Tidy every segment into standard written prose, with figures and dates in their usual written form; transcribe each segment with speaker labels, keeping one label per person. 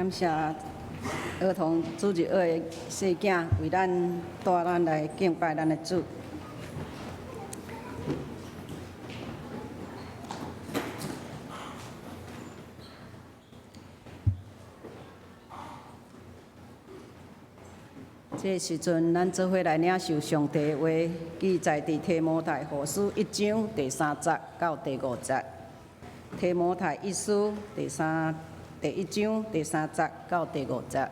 Speaker 1: 感谢儿童主日学的细囝为咱带咱来敬拜咱的主。这时阵，咱做伙来领受上帝的话，记载伫提摩太后书1章第3节到第5节。提摩太一书第1章第3节到第5节。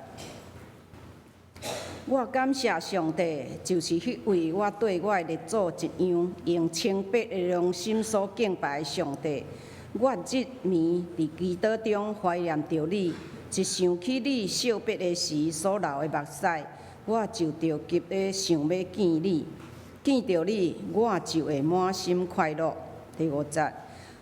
Speaker 1: 我感谢上帝，就是迄位我对我的列祖一样，用清白的良心所敬拜的上帝。我日暝伫祈祷中怀念着你，一想起你惜别的时所流的目屎，我就着急地想要见你。见着你，我就会满心快乐。第5节。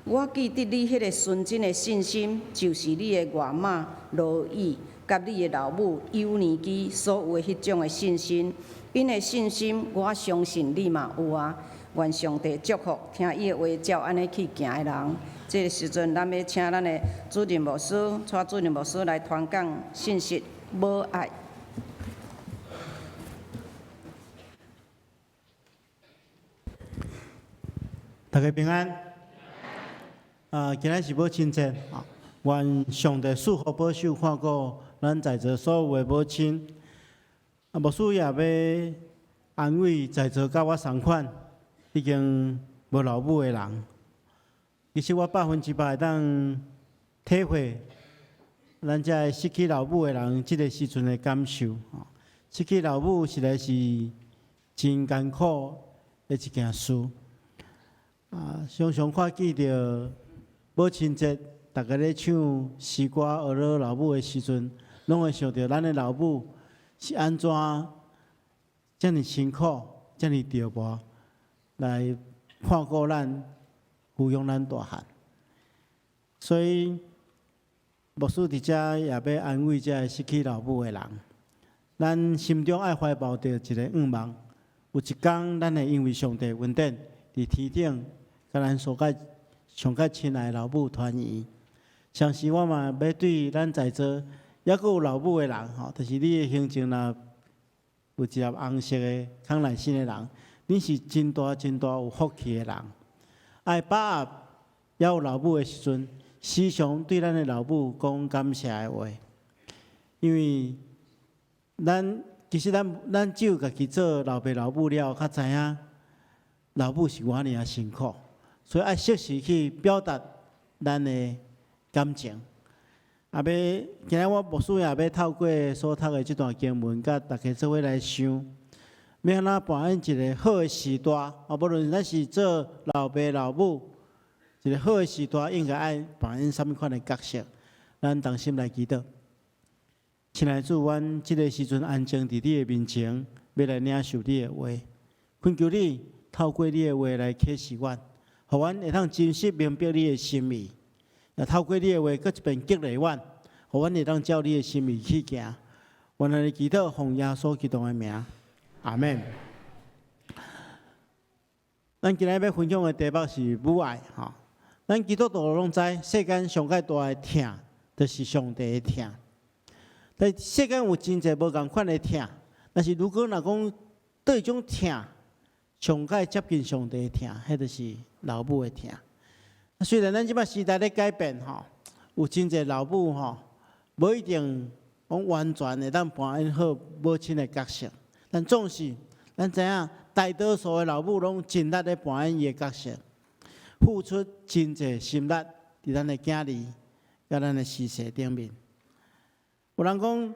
Speaker 1: 我记得你迄个纯真的信心，就是你的外妈罗伊，甲你的老母幼年期所有的迄种的信心。因的信心，我相信你嘛有啊。愿上帝祝福听伊的话，照安尼去行的人。这个时阵，咱要请咱的主任牧师，带主任牧师来传讲信息，母爱。
Speaker 2: 大家平安。今仔是母亲节啊，愿上帝赐福保守看顾咱在座所有的母亲。牧师也要安慰在座甲我同款已经无老母的人。其实我100%会当体会咱遮失去老母的人即个时阵的感受。失去老母实在是真艰苦的一件事。常常看见着母亲节，大家咧唱诗歌讹老老母的时阵，拢会想到咱的老母是安怎遮尔辛苦、遮尔折磨来看顾咱、抚养咱大汉。所以，牧师伫遮也要安慰遮失去老母的人，咱心中爱怀抱着一个愿望，有一天咱会因为上帝恩典伫天顶，甲咱所甲上较亲爱的老母团圆。相信我嘛要对咱在座还阁有老母的人吼，就是你的心情若有一粒红色的康乃馨的人，你是真大真大有福气的人。爱把握还有老母的时阵，时常对咱的老母讲感谢的话，因为其实咱只有家己做老爸老母了，较知影老母是偌尔辛苦。所以爱适时去表达咱的感情。今仔我牧师也要透过所读的这段经文，甲大家做伙来想，要安怎扮演一个好的时代。无论咱是做老爸老母，一个好的时代应该爱扮演什么款的角色？咱同心来祈祷。亲爱的主，阮这个时阵安静伫你的面前，要来领受你的话，恳求你透过你的话来启示阮。互阮会通真实明白你的心意，也透过你的话，搁一遍激励阮，互阮会通照你的心意去行。愿咱的祈祷奉耶稣基督的名，阿门。咱今日要分享的题目是母爱吼。咱基督徒拢知，世间上界大的疼，就是上帝的疼。但世间有真侪无共款的疼，但是如果若讲倒一种疼，上界接近上帝的疼，迄就是老母的疼。虽然咱即摆时代咧改变吼，有真侪老母吼，无一定讲完全会当扮演好母亲的角色，但总是咱知影，大多数的老母拢尽力咧扮演伊的角色，付出真侪心力伫咱的囝儿、甲咱的事业顶面。有人讲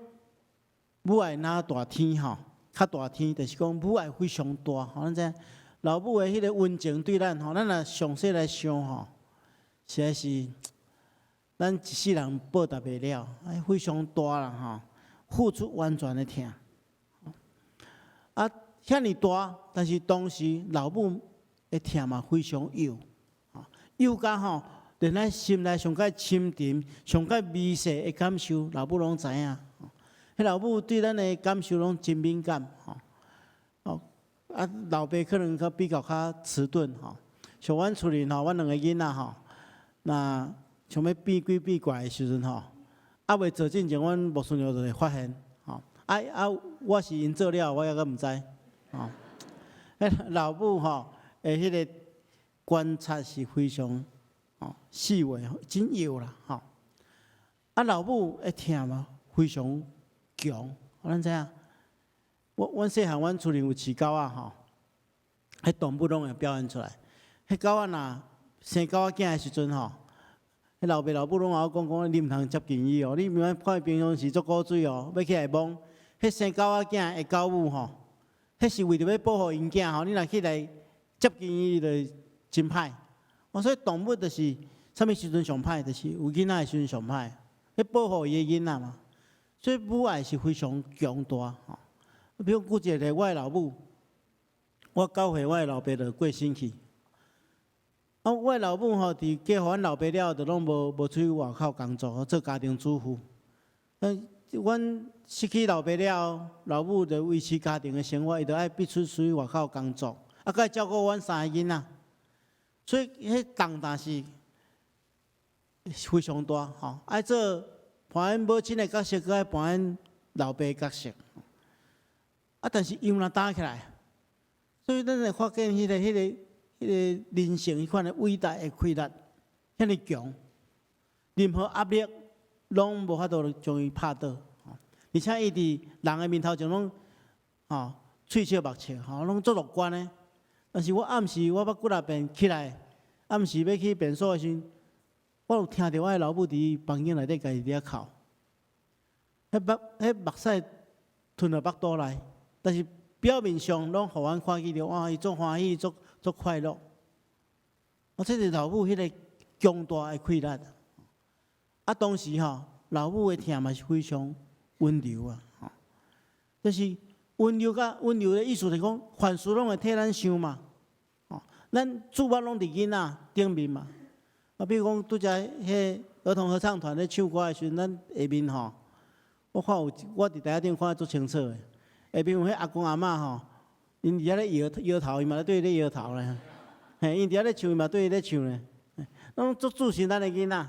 Speaker 2: 母爱哪大天吼？较大天，就是讲母爱非常大吼。咱知老母的迄个温情对咱吼，咱若详细来想吼，实在是咱一世人报答袂了，非常大啦吼，付出完全的疼。遐尼大，但是当时老母的疼嘛非常幼，幼甲吼，连咱心内上较深沉、上较微细的感受，老母拢知影。迄老母对咱的感受拢真敏感，老爸可能比较迟钝，像阮厝里阮两个囡仔若想要变鬼变怪的时阵啊，未做进前，阮牧师娘就会发现，吼，我是因做了，我抑阁毋知，吼。老母吼，迄个观察是非常细微，真有啦，吼。啊，老母会听嘛，非常强，咱知影。阮细汉，阮厝里有饲狗仔吼，迄动物拢会表现出来。迄狗仔若生狗仔囝的时阵吼，迄老爸老母拢甲我讲，你毋通接近伊哦，你毋通看伊平常时做古水哦，要起来摸。迄生狗仔囝的狗母吼，迄是为着要保护因囝吼，你若起来接近伊，就真歹。所以动物就是啥物时阵上歹，就是有囡仔的时阵上歹，要保护伊的囡仔嘛。所以母爱是非常强大吼。比如举一个，我的老母，我9岁，我的老爸就过身去。我的老母吼，伫嫁互阮老爸了，就拢无出去外口工作，做家庭主妇。阮失去老爸了，老母就维持家庭的生活，伊就爱必须出去外口工作，啊，佮照顾阮3个囡仔。所以迄重担是非常大吼，爱做扮演母亲的角色，佮爱扮演老爸的角色。啊，但是伊若打起来，所以咱会发现迄个人性迄款的伟大的气力，遐尼强，任何压力拢无法度将伊拍倒。而且伊伫人的面头前拢喙笑目笑，拢足乐观的。但是我暗时我要几若遍起来，暗时要去便所的时阵，我有听到我的老母伫房间内底家己伫哭，迄目屎吞到腹肚内。但是表面上拢互阮看见着，哇，伊足欢喜，足快乐。这是老母迄个强大的气力。啊，当时老母的疼嘛是非常温柔啊，就是温柔的意思就是讲，凡事拢会替咱想嘛。咱主要拢伫囡仔顶面嘛。比如讲拄则迄儿童合唱团咧唱歌的时阵，咱下面我看有我伫台顶看得足清楚的。下边有迄阿公阿嬷因伫遐咧摇头，伊嘛咧对伊咧摇头咧。嘿，因伫遐咧唱，伊嘛对伊咧唱咧。拢足注心咱的囡仔。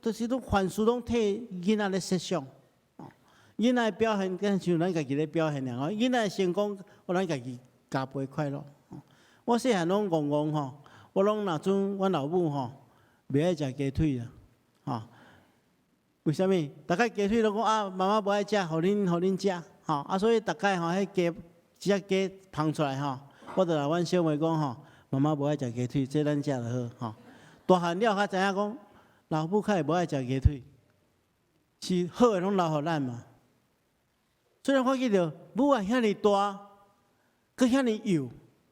Speaker 2: 就是拢凡事拢替囡仔咧设想。囡仔的表现跟像咱家己咧表现尔。囡仔的成功，我咱家己加倍快乐。我细汉拢戆戆我拢若准阮老母袂爱食鸡腿啦，为什么？大概鸡腿拢讲啊，妈妈无爱食，互恁食，所以大概迄鸡只只鸡捧出来我就来阮小妹讲妈妈无爱食鸡腿，这咱食就好大汉了才知影讲，老母较会无爱食鸡腿，是好诶拢留互咱嘛。虽然看见着母爱遐尼大，佮遐尼幼，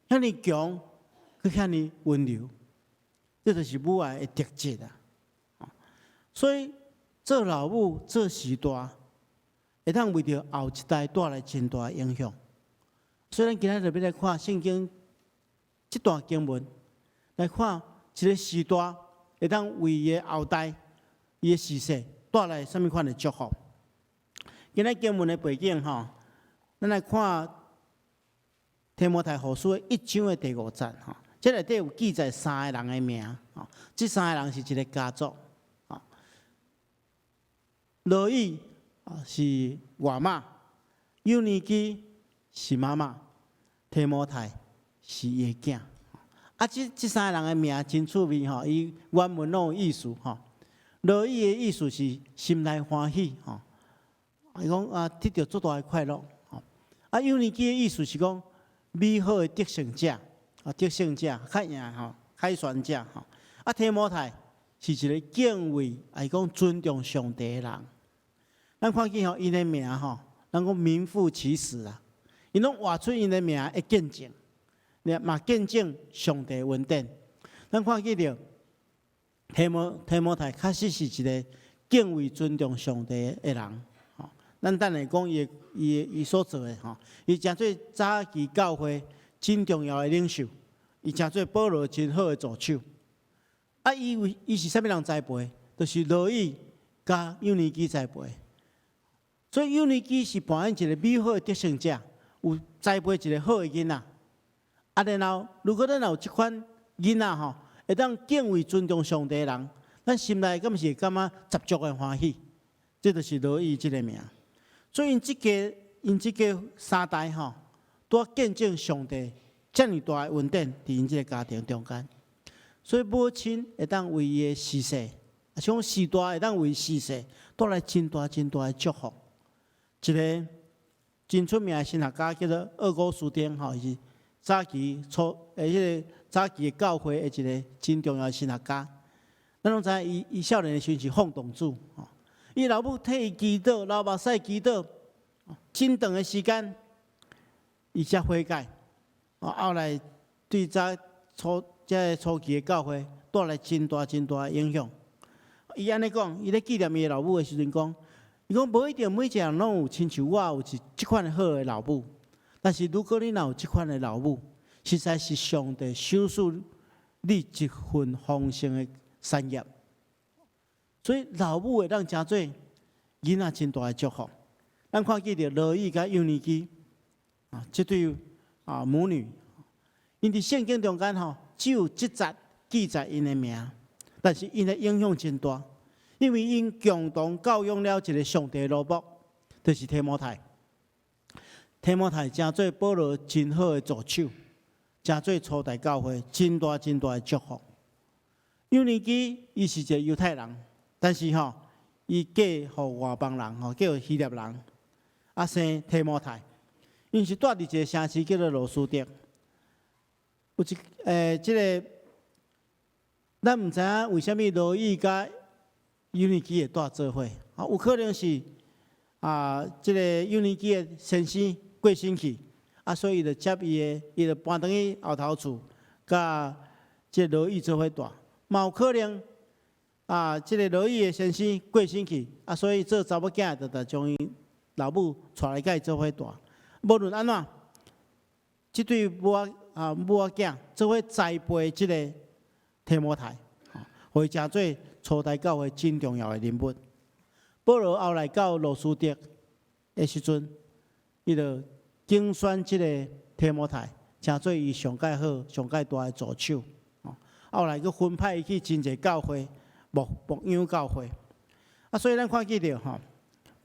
Speaker 2: 遐尼强，佮遐尼温柔，这就是母爱的特质啊。所以做老母做时大，会当为着后一代带来真大的影响。所以咱今仔日要来看圣经这段经文，来看一个时大会当为伊的后代、伊的世世带来什么款的祝福。今仔经文的背景咱来看提摩太后书1章的第5节这内底有记载3个人的名这3个人是一个家族罗伊是外妈，幼尼基是妈妈，提摩太是伊的囝。这3个人的名真趣味伊原文拢有意思罗伊的意思是心内欢喜伊讲得到足大的快乐幼尼基的意思是讲美好的得胜者得胜者较赢凯旋者提摩太是一个敬畏伊讲尊重上帝的人。咱看见因的名咱讲名副其实啦，因拢画出因的名的见证，嘛见证上帝恩典。咱看见着提摩太确实是一个敬畏尊重上帝的人。咱等下讲伊所做的伊诚做早期教会真重要的领袖，伊诚做保罗真好的助手。伊是啥物人栽培？就是罗伊甲幼尼基栽培。所以幼尼基是扮演一个美好的得胜者，有栽培一个好的囡仔。然后如果咱有这款囡仔会当敬畏尊重上帝的人，咱心内敢毋是会感觉十足的欢喜？这就是罗伊这个名。所以因这个三代吼，都见证上帝遮尔大的恩典伫因这个家庭中间。所以母亲会当为伊的逝世，像时代会当为逝世，带来真大的祝福。一个真出名的神学家叫做厄古斯丁，吼，是早期早期的教会的一个真重要的神学家。咱拢知影，伊少年的时阵是放荡子，吼，伊老母替伊祈祷，流目屎祈祷，真长的时间，伊才悔改。后来对这初期的教会带来真大的影响。伊安尼讲，伊咧纪念伊的老母的时阵讲，伊讲无一定每一个人拢有亲像我有即款好的老母，但是如果你若有即款的老母，实在是上帝赏赐你一份丰盛的产业。所以老母会当真做囡仔真大的祝福。咱看见着罗伊甲幼年基这对母女，因伫圣经中间只有7节记载因的名，但是因的影响真大，因为因共同教养了一个上帝的罗卜，就是提摩太。提摩太真做保罗真好的助手，真做初代教会真大的祝福。幼年基伊是一个犹太人，但是伊嫁互外邦人，嫁互希腊人，生提摩太。因是住伫一个城市叫做罗斯德。有即个，咱毋知影为虾米罗伊甲幼年基会住做伙。有可能是即个幼年基的先生过身去，所以伊就接伊就搬转去后头厝，甲即个罗伊做伙住。嘛有可能即个罗伊的先生过身去，所以做查某囝就将伊老母带来甲伊做伙住。无论安怎，即对母仔囝做伙栽培即个提摩太，会成做初代教会真重要的人物。保罗后来到罗斯德的时阵，伊就竞选即个提摩太，成做伊上介好、上介大的助手。后来佫分派伊去真侪教会，牧养教会。所以咱看见着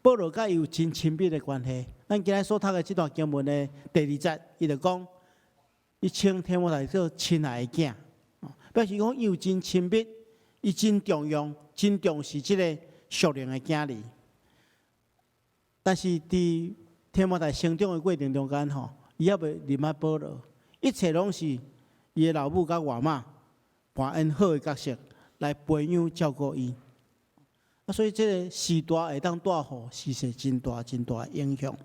Speaker 2: 保罗甲伊有真亲密的关系。咱今日所读的这段经文的第2节，伊就讲，伊称提摩太做亲爱的囝，表示讲伊有真亲密，伊真重用、真重视这个属灵的囝儿。但是伫提摩太成长的过程中间，伊也未离开保罗，一切拢是伊的老母甲外妈扮演好的角色来培养照顾伊。所以这个时代会当带予是真大的影响。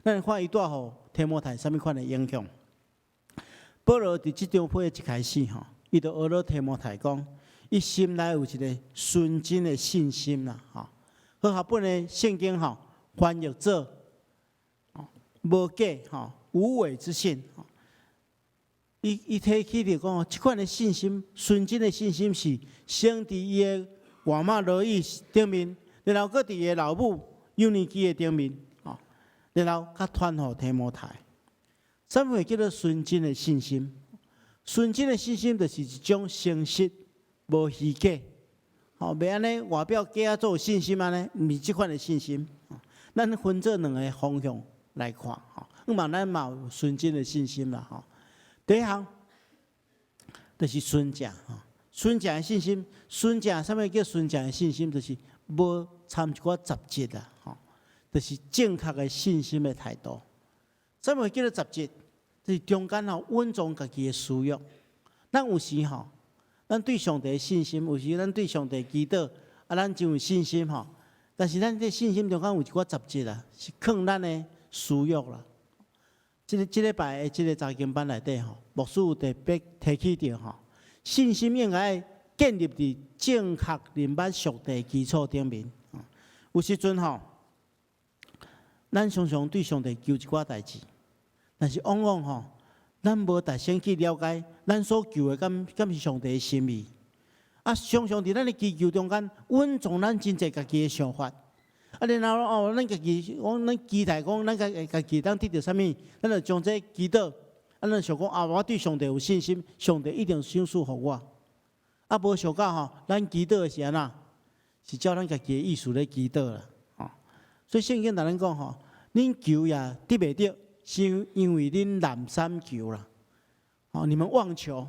Speaker 2: 咱看伊带予提摩太什么款的影响？保罗伫这张批一开始伊就学了提摩太讲，伊心内有一个纯真的信心啦，和合本的圣经翻译做无假无伪之信。伊提起着讲，这款的信心，纯真的信心是生伫伊的外妈罗伊顶面，然后搁伫伊的老母幼年基的顶面，然后较传予提摩太。什么叫做纯真的信心？纯真的信心就是一种诚实、无虚假，袂安尼外表假啊做信心安尼，毋是即款的信心。咱分做2个方向来看，咱嘛有纯真的信心啦。第一项就是纯正，纯正的信心。纯正什么叫纯正的信心？就是无掺一寡杂质啦，就是正确的信心的态度。什么叫做杂质？就是中间稳重家己的私欲。咱有时咱对上帝的信心，有时咱对上帝祈祷，咱真有信心但是咱这信心中间有一寡杂质啦，是藏咱的私欲啦。这礼拜的这个查经班内底牧师有特别提起着信心应该建立伫正确明白上帝基础顶面。有时阵咱常常对上帝求一寡代志，但是往往咱无大声去了解咱所求的敢是上帝的心意。常常伫咱的祈求中间稳重咱真侪家己的想法。然后咱家己咱期待讲，咱家己当得到啥物，咱就将这祈祷，咱就想讲我对上帝有信心，上帝一定赏赐予我。啊，无想到吼，咱祈祷是安那，是照咱家己的意思咧祈祷啦，吼。所以圣经同咱讲吼，恁求也得袂着，是因为恁懒散求啦。哦，你们妄求，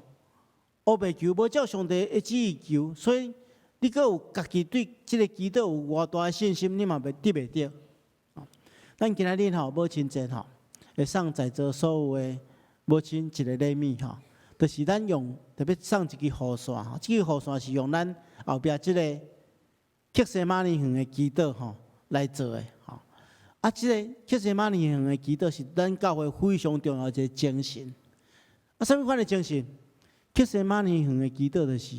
Speaker 2: 乌白求，无照上帝的旨意求，所以你阁有家己对即个祈祷有偌大的信心，你嘛袂得袂着。咱今仔日吼母亲节吼，会送在座所有的母亲一个礼物吼，就是咱用特别送一支雨伞吼，这支雨伞是用咱后壁即个克西玛尼园的祈祷吼来做的吼。啊，即个克西玛尼园的祈祷是咱教会非常重要一个精神。啊，什么款的精神？克西玛尼园的祈祷就是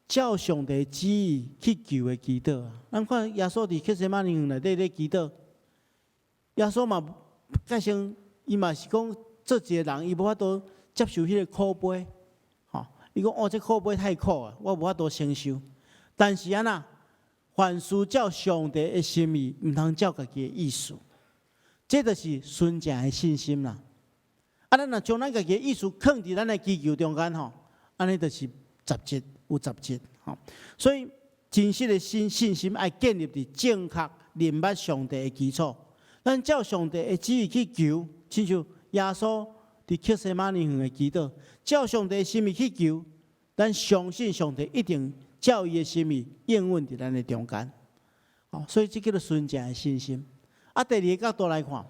Speaker 2: 照上帝旨意去求的祈祷啊。咱看耶稣伫克西玛尼园内底咧祈祷。耶稣嘛，改成伊嘛是讲做一个人，伊无法度接受迄个苦杯，吼。伊讲哦，这苦杯太苦啊，我无法度承受。但是安那，凡事照上帝的心意，毋通照家己的意思。这就是纯正的信心啦。啊，咱若将咱家己的意思放伫咱的祈求中间吼，安尼就是杂质有杂质吼。所以真实的信心爱建立伫正确明白上帝的基础。咱照上帝的旨意去求，亲像耶稣伫克西玛尼园的祈祷，照上帝的心意去求，咱相信上帝一定照伊的心意应允伫咱的中间。哦，所以这叫做纯正的信心。啊，第二个角度来看，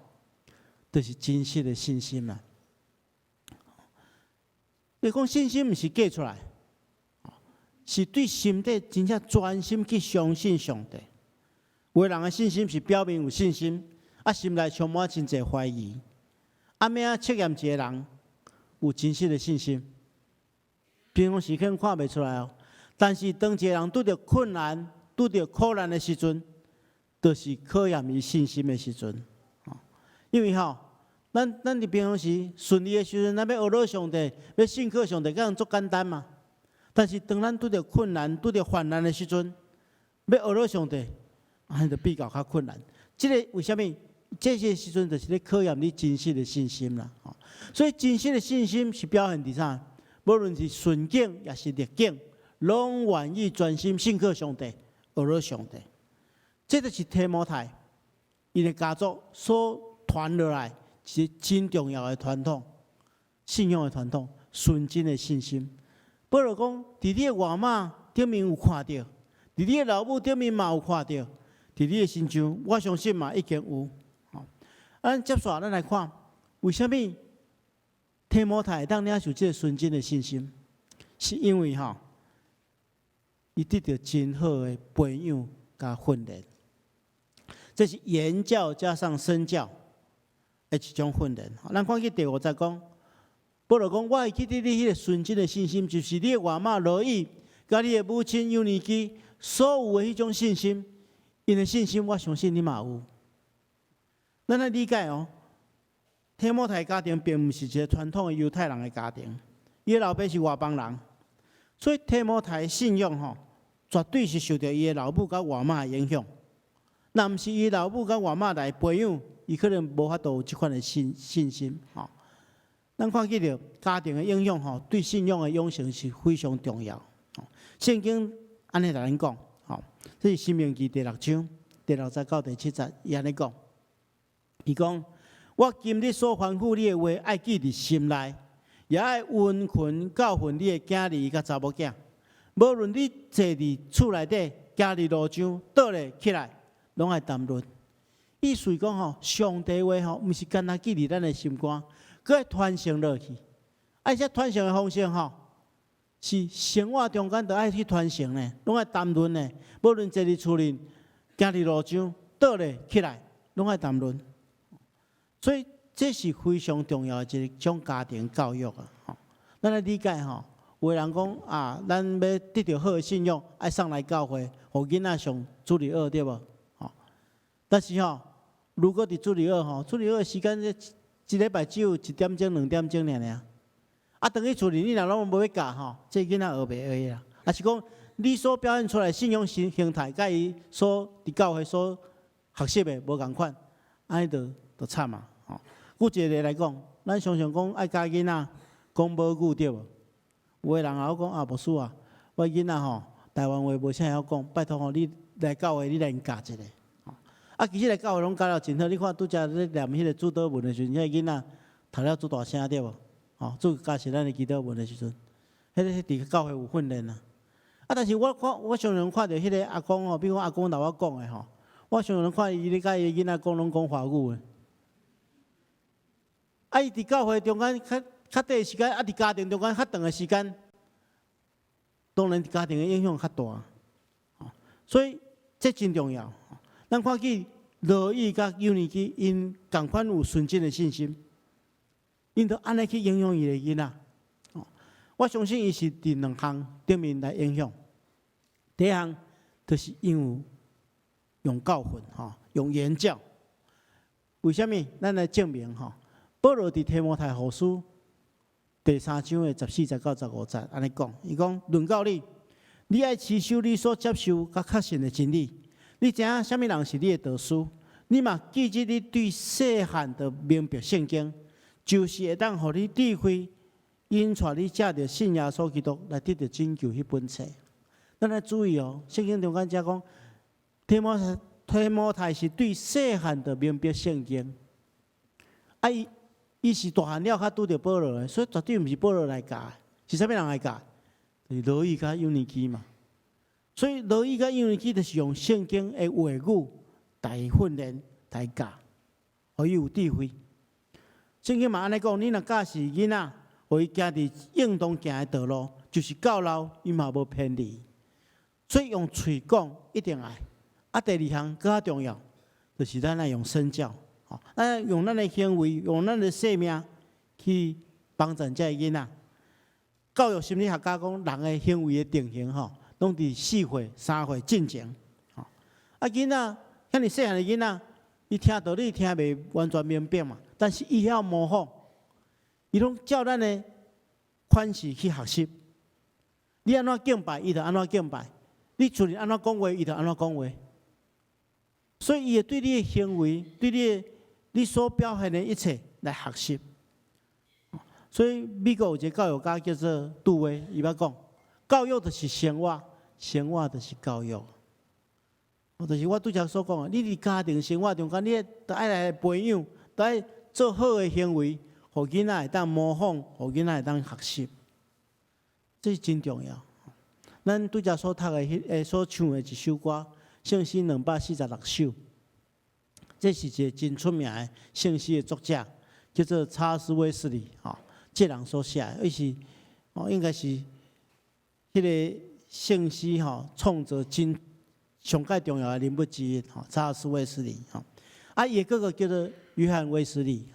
Speaker 2: 就是真实的信心啦。你讲信心毋是假出来，是对心底真正专心去相信上帝。有的人的信心是表面有信心。啊，心内充满真侪怀疑，啊，要测验一个人有真实的信心，平常时可能看袂出来哦。但是当一个人拄着困难、拄着苦难的时阵，就是考验伊信心的时阵。因为咱伫平常时顺利的时阵，咱要学了上帝，要信靠上帝，可能足简单嘛。但是当咱拄着困难、拄着患难的时阵，要学了上帝，就比较较困难。这个为什么？这些时阵就是咧考验你真实的信心啦，所以真实的信心是表现伫啥？无论是顺境也是逆境，拢愿意专心信靠上帝，学了上帝。这就是提摩太伊的家族所传落来是真重要的传统，信仰的传统，纯真的信心。保罗讲，伫你的外貌顶面有看到，伫你的老母顶面嘛有看到，伫你的心上，我相信嘛已经有。咱接下咱来看，为什么提摩太当领受这个纯真的信心？是因为伊得到真好的培养加训练，这是言教加上身教的一种训练。咱看去第50讲，保罗讲，我会记得你迄个纯真的信心，就是你的外妈罗伊，甲你的母亲尤尼基所有的迄种信心，因的信心，我相信你嘛有。咱来理解哦，提摩太家庭并不是一个传统的犹太人的家庭，伊的老爸是外邦人，所以提摩太的信仰绝对是受到伊的老母甲外妈的影响。若毋是伊老母甲外妈来培养，伊可能无法度有即款的信心。咱看见着家庭的影响对信仰的养成是非常重要。圣经安尼来讲，这是申命记第6章第60到第70，伊安尼讲。伊讲：我今日所吩咐你的话，爱记伫心内，也爱温存教训你的囝儿甲查某囝。无论你坐伫厝内底，行伫路上，倒咧起来，拢爱谈论。意思讲上帝话毋是干那记伫咱的心肝，佮爱传承落去。而且传承的方式是生活中间都爱去传承呢，拢爱谈论呢。无论坐伫厝里，行伫路上，倒咧起来，拢爱谈论。所以这是非常重要的一种家庭教育啊！咱来理解有的人讲咱要得到好的信仰，爱送来教会，互囡仔上主日学对无？但是如果伫主日学主日学时间一礼拜只有1点钟、2点钟尔。等于厝里你若拢无要教这囡仔学袂会啦。也是讲你所表现出来信仰形态，甲伊所伫教会所学习的无共款，安尼就惨啊！举一个例来讲，咱常常讲爱教囡仔讲母语对无？有的人也讲牧师啊，我囡仔吼，台湾话无啥晓讲，拜托吼，你来教会你来教一下。啊，其实来教会拢教了真好，你看拄则咧念迄个主祷文的时阵，迄个囡仔读了足大声对无？吼，做加是咱的祈祷文的时阵，迄个伫教会有训练啊。啊，但是我常常看到迄个阿公吼，比如我阿公甲我讲的吼，我常常看伊咧甲伊囡仔讲拢讲华语的。啊，伊伫教会中间较短的时间，啊，伫家庭中间较长的时间，当然家庭的影响较大。所以这真重要。咱看见罗伊甲幼年期，因共款有纯真的信心，因着安尼去影响伊的囡仔。我相信伊是伫两项顶面来影响。第一项就是因用教训，用言教。为什么？咱来证明保罗伫提摩太后书第3章的14节到15节，安尼讲，伊讲论到你爱持守你所接受甲确信的真理。你知影啥物人是你的导师？你嘛记住你对细汉的明白圣经，就是会当互你智慧，引带你借着信耶稣基督来得到拯救迄本册。咱来注意哦，圣经中间只讲提摩太是对细汉的明白圣经。啊，伊是大汉了较拄着保罗的，所以绝对毋是保罗来教，是啥物人来教？就是罗伊甲幼年期嘛。所以罗伊甲幼年期就是用圣经的话语来训练、来教，互伊有智慧。圣经嘛安尼讲，你若教是囡仔，互伊行伫应当行的道路，就是到老伊嘛无偏离。所以用嘴讲一定爱。啊，第二项更较重要，就是咱来用身教，咱用咱的行为、用咱的生命去帮助这囡仔。教育心理学家讲，人的行为的定型拢伫4岁、3岁进前。啊，囡仔遐尼细汉的囡仔，伊听道理听袂完全明白嘛，但是伊晓模仿，伊拢照咱的款式去学习。你安怎敬拜，伊就安怎敬拜；你厝里安怎讲话，伊就安怎讲话。所以，伊会对你的行为、对你所表现的一切来学习。所以，美国有一个教育家叫做杜威，伊捌讲，教育就是生活，生活就是教育。就是我拄则所讲的，你伫家庭生活中间，你得爱来培养，得爱做好的行为，互囡仔会当模仿，互囡仔会当学习，这是真重要。咱拄则所读的所唱的一首歌。圣诗246首，这是一个真出名的圣诗的作者，叫做查斯威斯利，这人所写的，伊是应该是迄个圣诗创作真上界重要的人物之一，查斯威斯利，啊，伊个哥哥叫做约翰威斯利，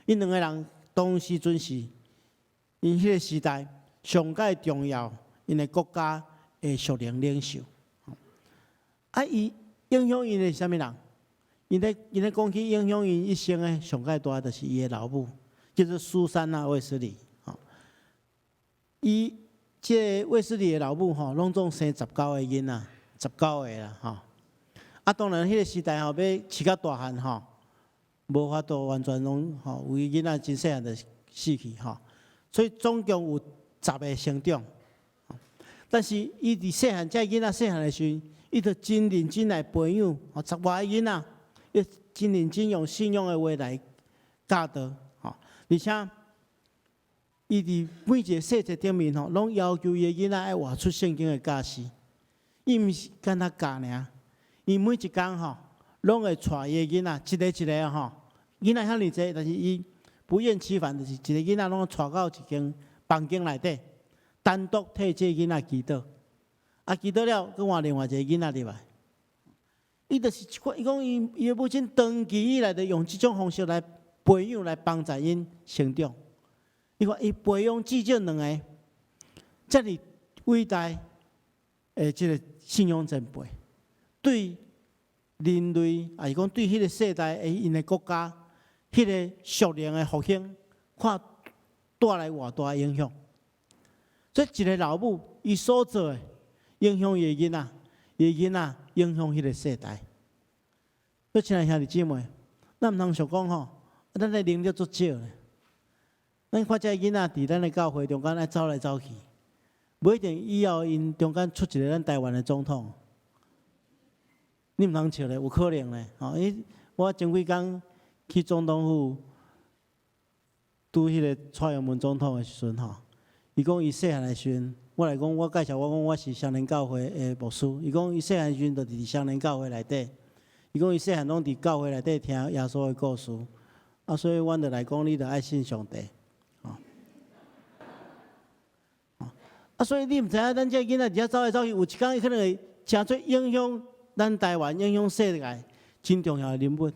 Speaker 2: 因两个人当时阵是因迄个时代上界重要因的国家的属灵领袖。啊，伊影响因的是啥物人？因咧讲起影响因一生的上界大，就是伊的老母，叫做苏珊娜·卫斯理。伊这卫斯理的老母拢总生19个囡仔，19个啦啊，当然迄个时代要饲到大汉无法度完全拢有囡仔真细汉就死去所以总共有10个成长。但是伊伫细汉，这囡仔细汉的时阵。伊就真认真来培养，10外个囡仔，伊真认真用信仰的话来教导，而且伊伫每一个细节顶面拢要求伊个囡仔爱活出圣经的教示。伊毋是干那教尔，伊每一工拢会带伊个囡仔，一个囡仔遐尼济，但是伊不厌其烦，就是一个囡仔拢带到一间房间内底，单独替这囡仔祈祷。啊，祈祷了，佮换另外一个囡仔入来。伊就是伊讲伊的母亲长期以来就用这种方式来培养、来帮助因成长。伊看伊培养至少2个，遮尔伟大的这个信仰前辈，对人类啊，是讲对迄个世代的因的国家，迄个属灵的复兴，看带来偌大影响。所以一个老母，伊所做的。影响伊个囡仔，伊个囡仔影响迄个世代。所以，亲爱兄弟姊妹，咱毋通想讲咱的能力足少咧。咱看这囡仔伫咱的教会中间爱走来走去，不一定以后因中间出一个咱台湾的总统，你毋通笑咧，有可能咧。吼，我前几工去总统府拄迄个蔡英文总统的时阵吼，伊讲伊细汉的时阵，我来讲，我介绍我讲我是双连教会的牧师。伊讲伊细汉时阵就伫双连教会内底，伊讲伊细汉拢伫教会内底听耶稣的故事，啊，所以阮就来讲，你着爱信上帝，吼。啊，所以你毋知影，咱这囡仔伫遐走来走去，有一天伊可能会诚侪影响咱台湾、影响世界真重要的人物。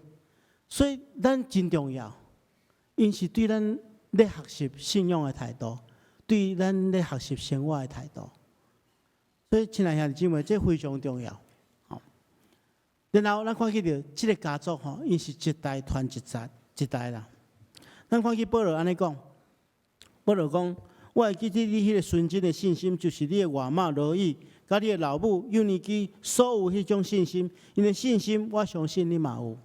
Speaker 2: 所以咱真重要，因是对咱咧学习信仰的态度，对咱咧学习生活的态度。所以亲爱兄弟姊妹，这非常重要。吼，然后咱看起着这个家族吼，因是一代传一代啦。咱看起保罗安尼讲，保罗讲。我会记得你迄个纯真的信心，就是你的外妈罗伊，甲你的老母幼年期所有迄种信心。因为信心，我相信你嘛有。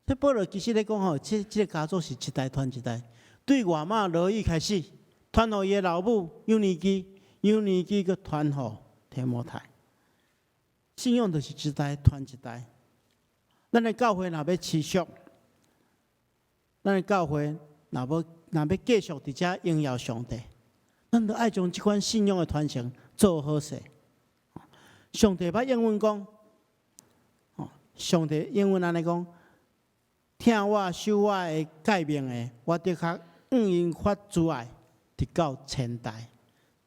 Speaker 2: 这保罗其实咧讲吼，这个家族是一代传一代，对外妈罗伊开始，传互伊的老母幼年期佮传互提摩太。信仰就是一代传一代。咱的教会若要持续，咱的教会若要继续伫遮荣耀上帝，咱着爱将即款信仰的传承做好势。上帝捌英文讲，上帝英文安尼讲，听我守我的诫命的，我的确因发慈爱，直到千代。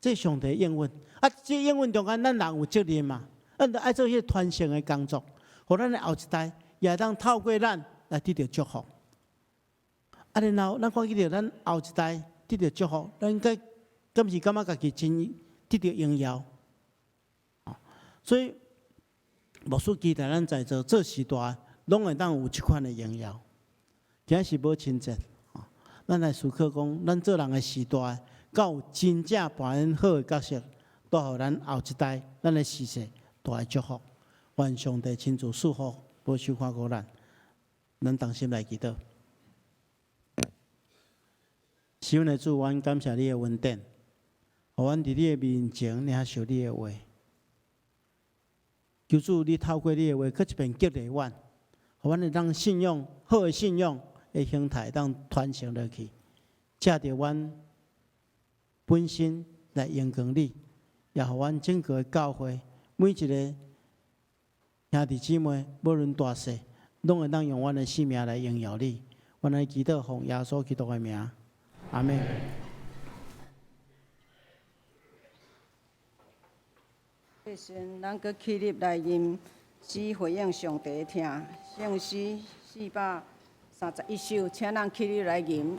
Speaker 2: 这上帝英文，啊，这英文中间咱人有责任嘛，咱着爱做迄个传承的工作，互咱的后一代也当透过咱来得到祝福。啊，然后咱看见着咱后一代得到祝福，咱敢毋是感觉家己真得到荣耀？所以牧师期待咱在座做时代，拢会当有即款的荣耀。今仔是母亲节，咱来思考讲，咱做人的时代，敢有真正扮演好的角色，带予咱后一代、咱的世世大的祝福。愿上帝亲自祝福、保守看顾咱。咱同心来祈祷。是阮的主，阮感谢你的恩典，互阮伫你的面前领受你的话。求主，你透过你的话，搁一遍激励阮，互阮会当信仰好的信仰的形态，当传承落去，借着阮本身来荣光你，也互阮整个的教会每一个兄弟姊妹，无论大小，拢会当用阮的性命来荣耀你。阮来祈祷，奉耶稣基督的名。阿妹，
Speaker 1: 首先，咱搁起立来吟诗回应上帝听，圣诗431首，请咱起立来吟。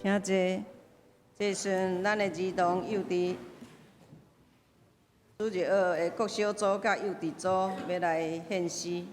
Speaker 1: 请坐。这时，咱的儿童幼稚主日学的国小组甲幼稚组要来献诗。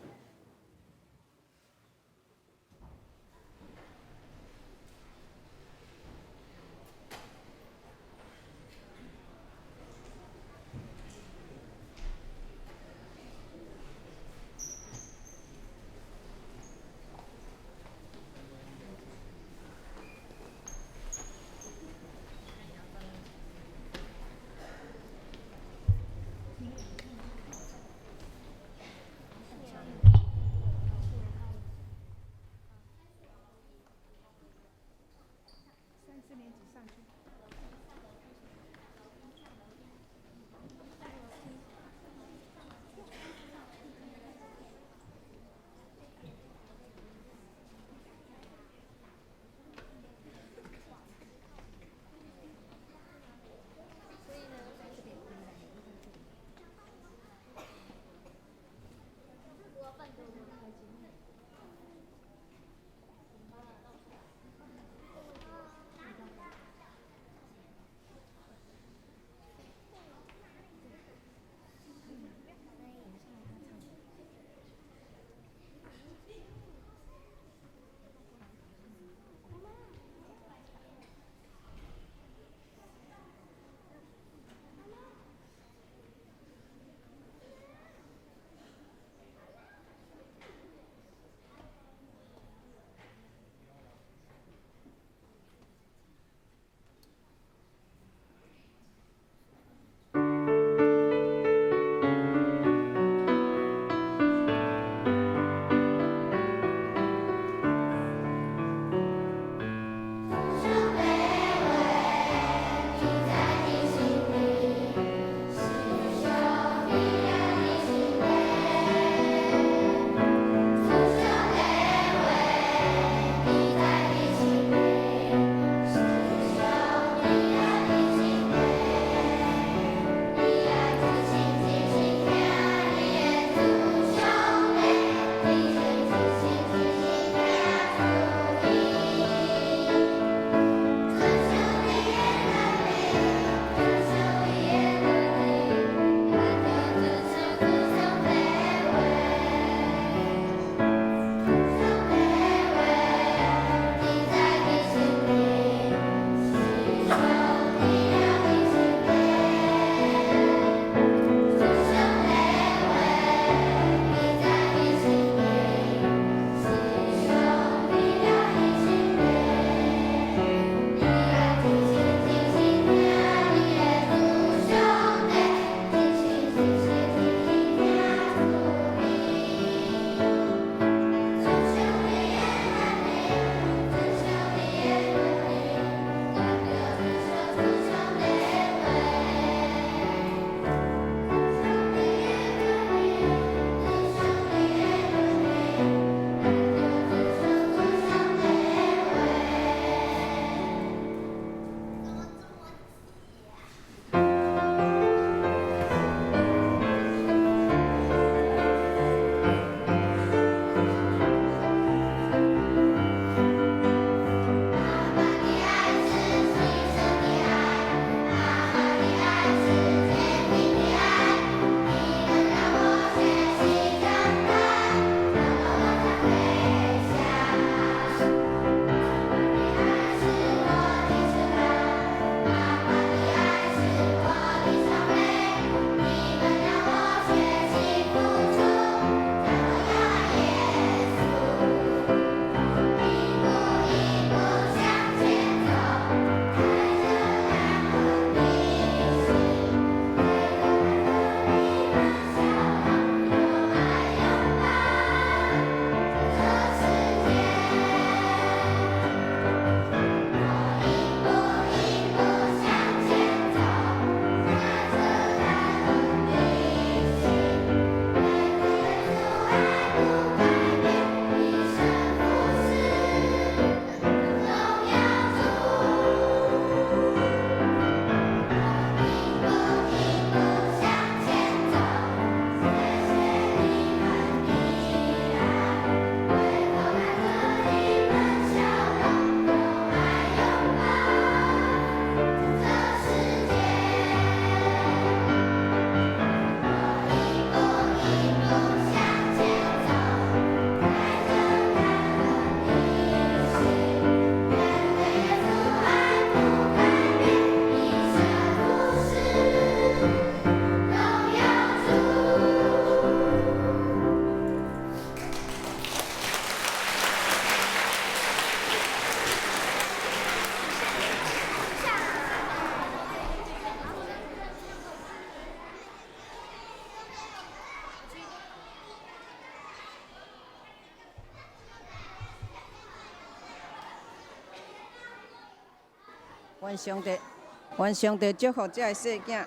Speaker 1: 愿上帝祝福这个细囝。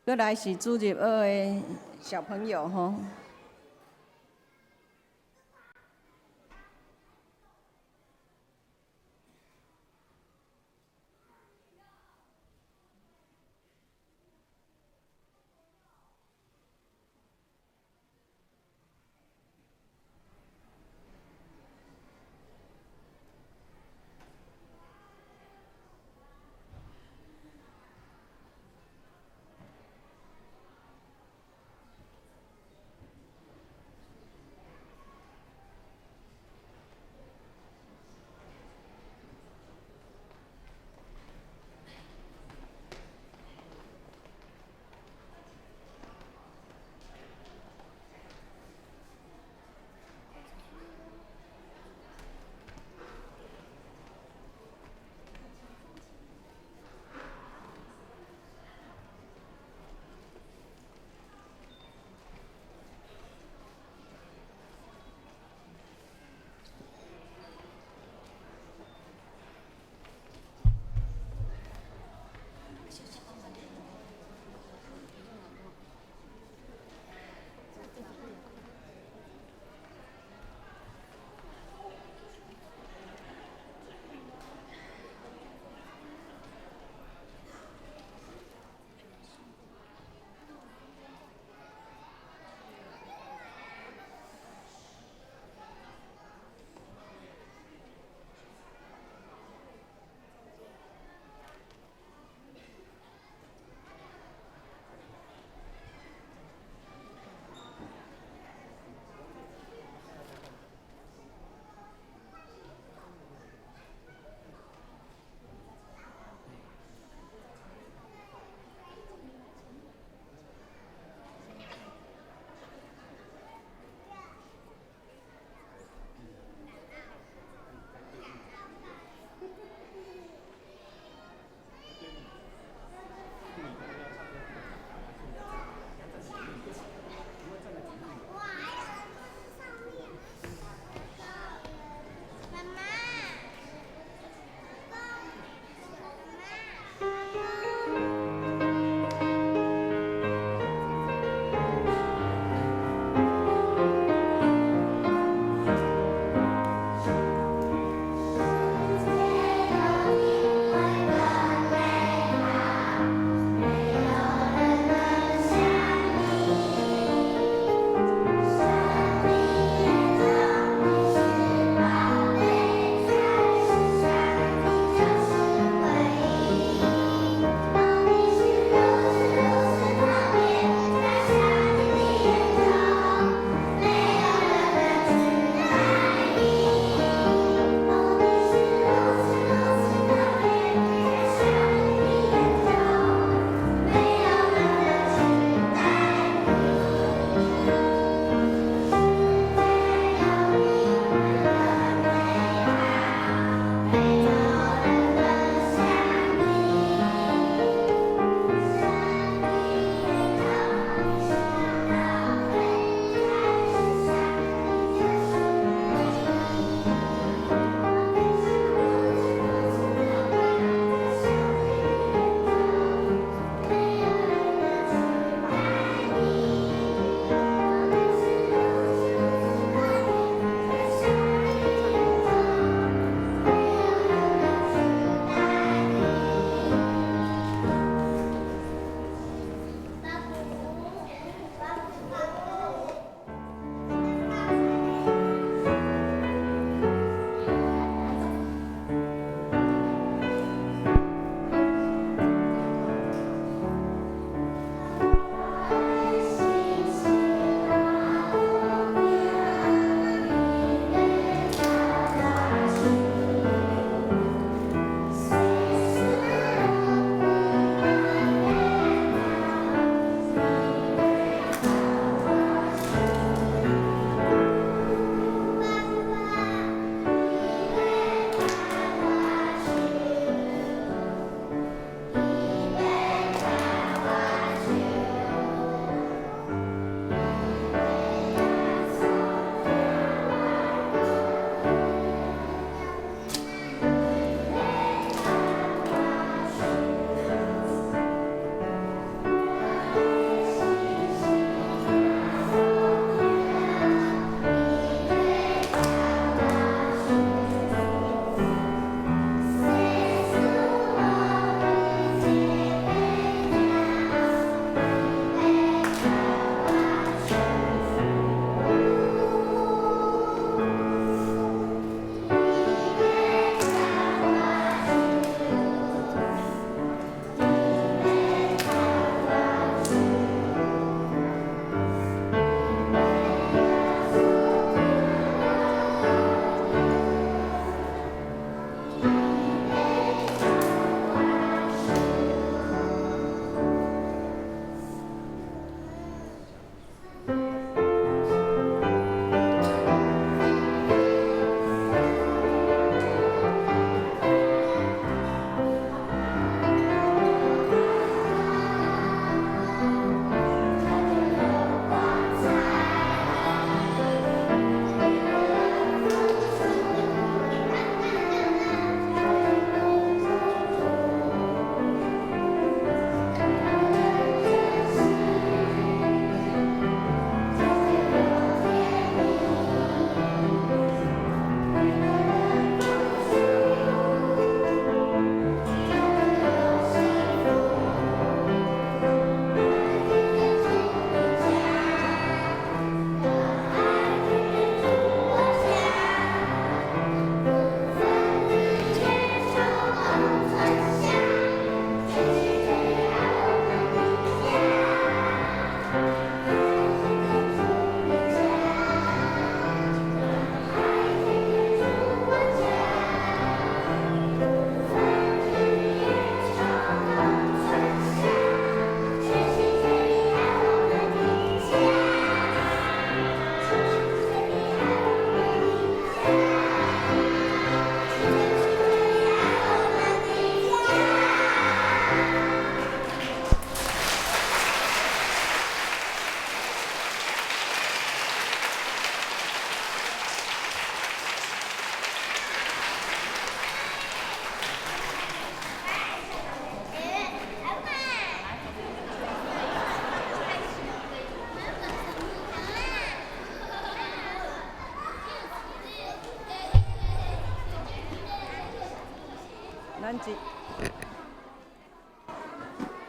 Speaker 1: 过来是主入学的小朋友吼。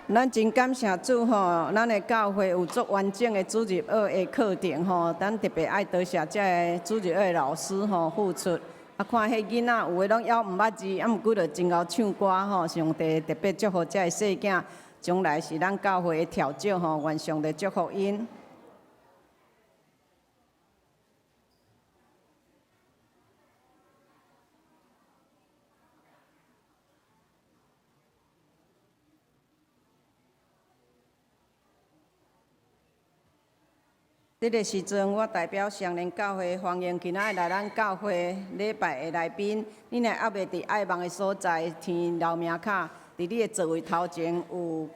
Speaker 1: 咱真感谢主吼，咱的教会有足完整的主日学的课程吼，咱特别爱多谢这个主日学的老师吼付出。啊，看迄囡仔有诶拢还毋捌字，啊，毋过就真会唱歌吼。上帝特别祝福这个细囝，将来是咱教会的调酒吼，愿上帝祝福因。这个时阵，我代表上联教会欢迎今仔来咱教会礼拜的来宾。你若还未伫爱望的所在填留名卡，伫你的座位头前有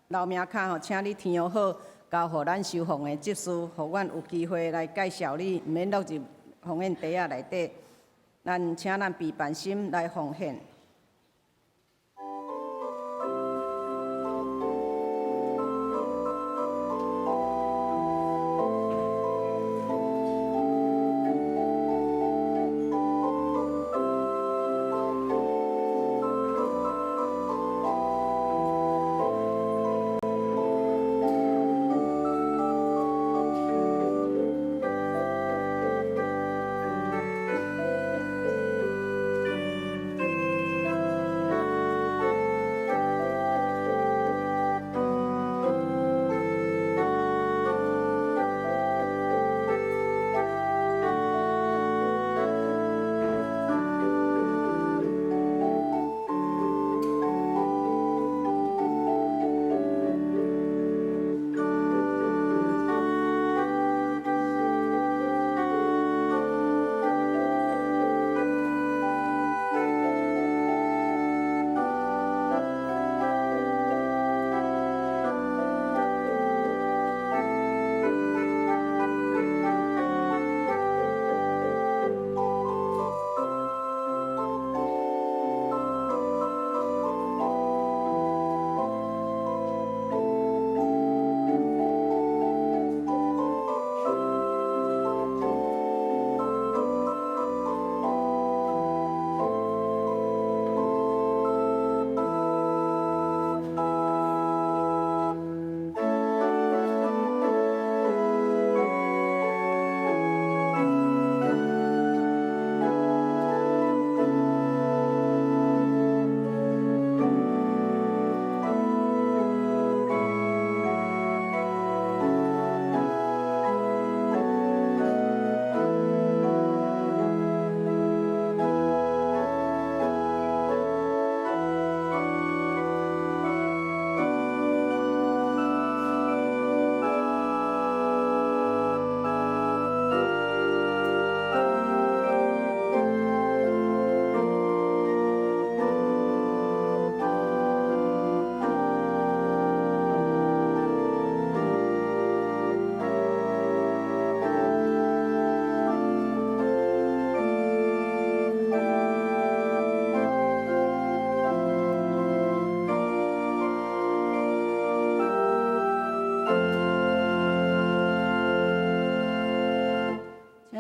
Speaker 1: 留名卡吼，请你填好，交互咱收奉的执事，互阮有机会来介绍你，毋免落入奉献袋仔内底。咱请咱备办心来奉献。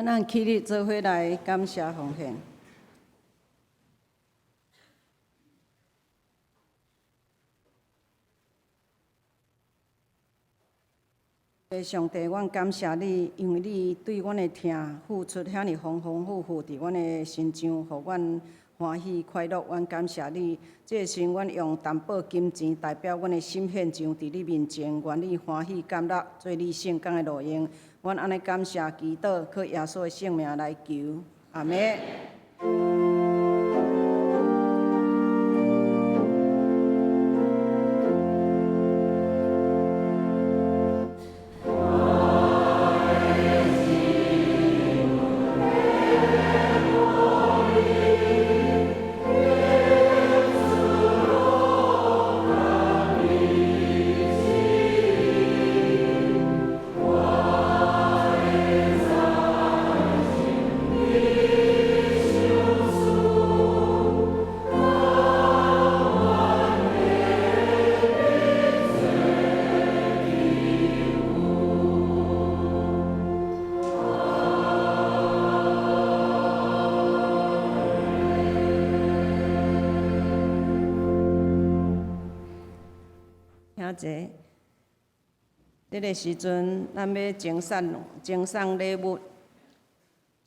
Speaker 1: 咱起立做伙来感谢奉献。上帝，阮感谢你，因为你对阮的听付出遐尼丰丰富富伫阮的心上，互阮欢喜快乐。阮感谢你，这个时阮用淡薄金钱代表阮的心献上伫你面前，愿你欢喜甘乐，做你圣工的路用。阮安尼感谢祈祷，靠耶稣的圣名来求，阿门。者。这个时阵，咱要赠送礼物，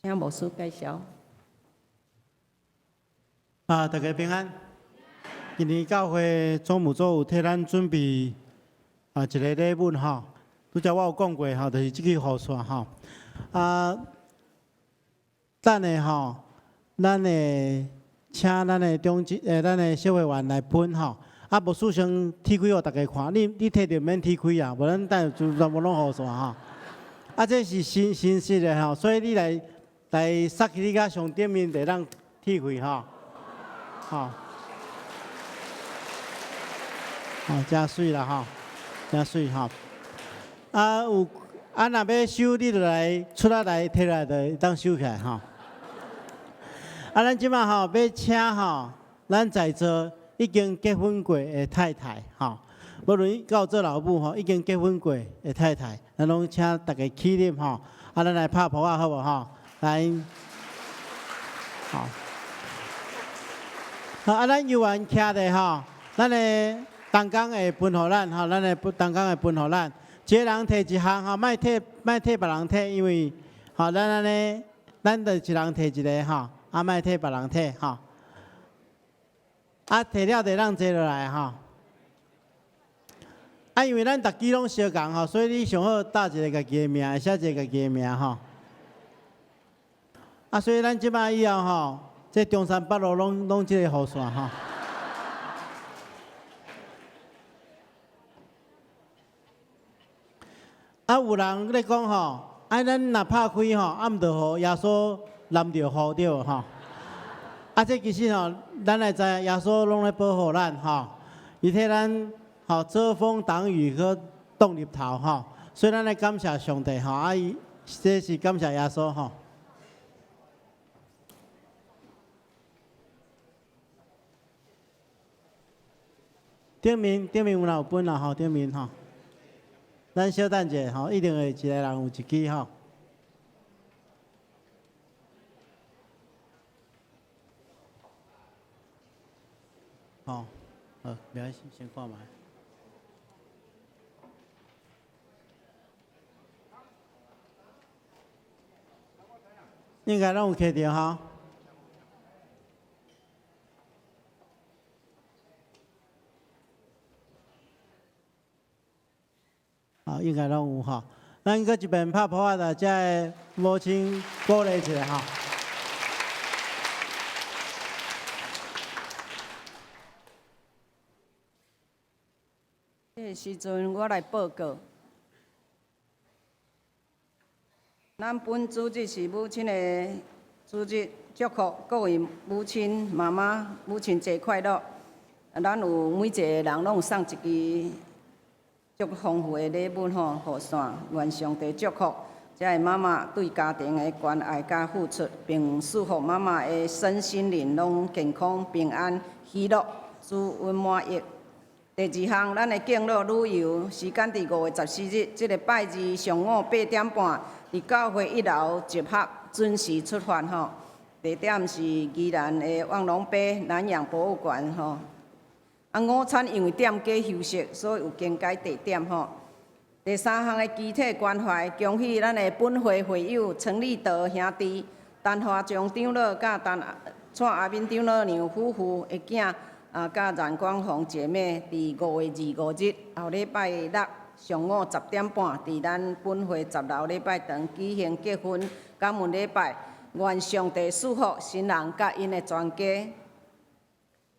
Speaker 1: 请牧师介绍。
Speaker 2: 大家平安。今年教会总务组有替咱准备一个礼物吼，拄则我有讲过吼，就是这个雨伞吼。咱会请咱的咱的小会员来喷吼。牧师先踢开互大家看，你摕着免踢开啊，无咱等就全部拢雨伞吼。这是新式的吼，所以你来塞起你甲上顶面，就当踢开吼。真水啦吼，真水吼。若要收，你就来出来摕来，就当收起来吼。咱即马吼要请吼，咱在座已经结婚过的太太吼，无论到做老母吼，已经结婚过的太太，咱拢请大家起立吼。咱来拍谱好无吼？来，咱游园徛咧吼，咱的东港会分互咱吼，咱的东港会分互咱，一个人摕一项吼，莫摕别人摕，因为吼咱安尼，咱就一人摕一个吼，莫摕别人摕吼。摕了就让坐落来吼。因为咱逐支拢相共吼，所以你上好打一个家己的名，写一个家己的名吼。所以咱即摆以后吼，这中山北路拢即个雨伞吼。有人咧讲吼，咱若拍开吼，毋着互耶稣淋着雨着吼。这其实吼，咱会知影耶稣拢咧保护咱吼，伊替咱吼遮风挡雨和挡日头吼，所以咱来感谢上帝吼，这是感谢耶稣吼。顶面有哪有本啦吼，顶面吼，咱小等者吼，一定会一个人有一支吼。没关系，先看卖。应该拢有摕着吼。应该拢有吼。咱搁一遍拍谱啊，大家的母亲鼓励一下吼。
Speaker 1: 这个时阵，我来报告。咱本主日是母亲的主日，祝福各位母亲、妈妈母亲节快乐。咱有每一个人拢有送一支足丰富的礼物吼，雨伞，愿上帝祝福这个妈妈对家庭的关爱甲付出，并祝福妈妈的身心灵拢健康、平安、喜乐、滋润满溢。第二项，咱的敬乐旅游时间伫5月14日，即个拜二上午8点半，伫教会1楼集合，准时出发吼。地点是宜兰的望龙碑南洋博物馆吼。午餐因为店家休息，所以有更改地点吼。第三项的集体关怀，恭喜咱的本会会友陈立德兄弟、陈华忠长老甲蔡阿敏长老娘夫妇的囝。甲蓝光红姐妹伫5月25日后礼拜六上午10点半，伫咱本会10楼礼拜堂举行结婚感恩礼拜，愿上帝祝福新人甲因的全家。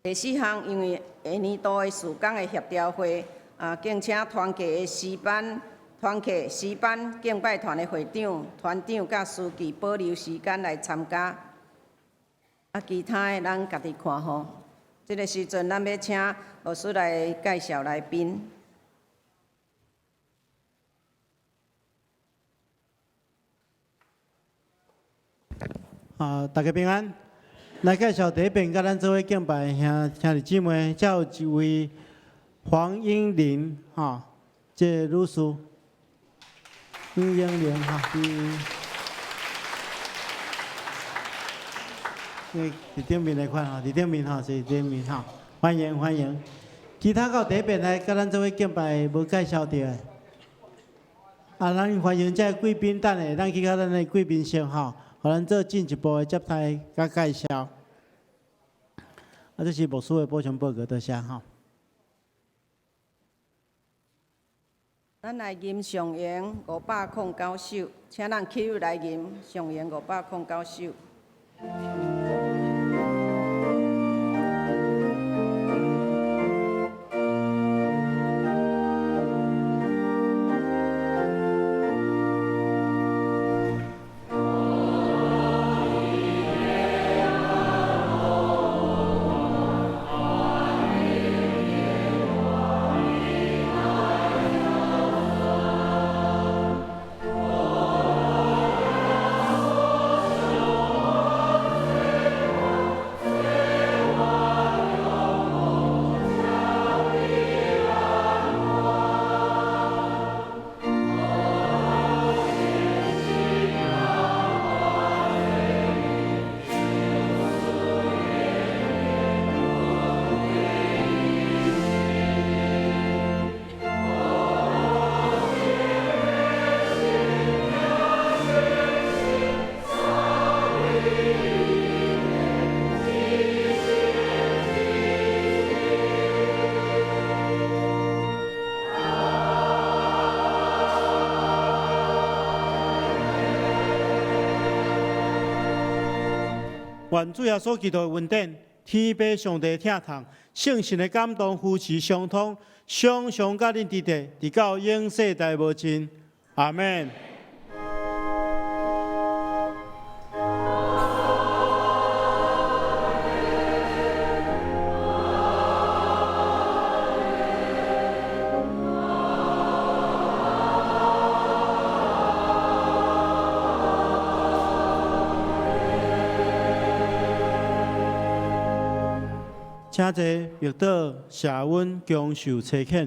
Speaker 1: 第四项，因为下年度的事工的协调会，敬请团契的诗班敬拜团的会长、团长甲书记保留时间来参加。其他的咱家己看吼。这个时阵，咱要请老师来介绍来宾。
Speaker 2: 大家平安。来介绍第一遍，甲咱做伙敬拜兄弟姊妹，才有一位黄英玲这女士，英玲伫顶面来看伫顶面是顶面欢迎。其他到第边来，甲咱做伙敬拜无介绍到的。咱欢迎这贵宾，等下咱去甲咱的贵宾先吼，互咱做进一步的接待甲介绍。这是牧师的补充报告，多谢吼。
Speaker 1: 咱来吟上言509首，请咱起立来吟上言509首。
Speaker 2: 愿主耶稣基督的恩典、天父上帝疼痛、圣神的感动、夫妻相通，常常甲恁伫地，直到永世代无尽。阿门。请坐，玉岛谢温恭受差遣。